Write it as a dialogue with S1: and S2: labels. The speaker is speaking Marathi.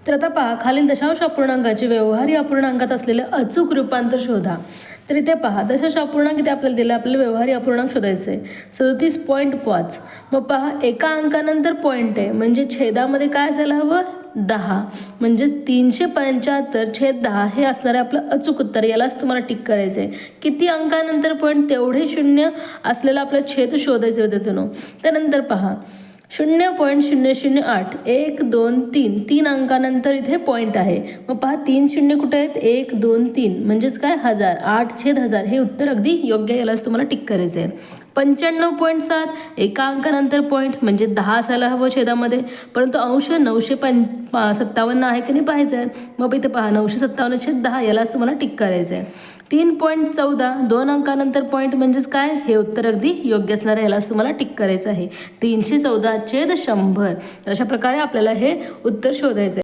S1: तर आता पहा, खालील दशांश अपूर्णांकाचे व्यवहारी अपूर्णांकात असलेले अचूक रूपांतर शोधा. तर इथे पहा, दशांश अपूर्णांक इथे आपल्याला दिला, आपल्याला व्यवहारी अपूर्णांक शोधायचे आहे 37.5. मग पहा, एका अंकानंतर पॉईंट आहे म्हणजे छेदामध्ये काय असायला हवं, 10. म्हणजे 375/10 हे असणार आहे आपलं अचूक उत्तर. यालाच तुम्हाला टिक करायचं आहे. किती अंकानंतर पॉईंट, तेवढे शून्य असलेला आपला छेद शोधायचे होते त्यानं. त्यानंतर पहा 0.008 1 2 3 तीन अंकानंतर इथे पॉईंट आहे. मग पहा 3 शून्य कुठे आहेत, 1 2 3 म्हणजेच काय 1000, 8/1000 हे उत्तर अगदी योग्य. यालाच तुम्हाला टिक करायचं आहे. 95.7 एका अंकानंतर पॉईंट म्हणजे 10 असायला हवं छेदामध्ये, परंतु अंश 957 आहे की नाही पाहायचं आहे. मग इथे पहा 957/10 यालाच तुम्हाला टिक करायचं आहे. 3.14 दोन अंकानंतर पॉईंट म्हणजेच काय, हे उत्तर अगदी योग्य असणार आहे. यालाच तुम्हाला टिक करायचं आहे. 314/100. अशा प्रकारे आपल्याला हे उत्तर शोधायचं आहे.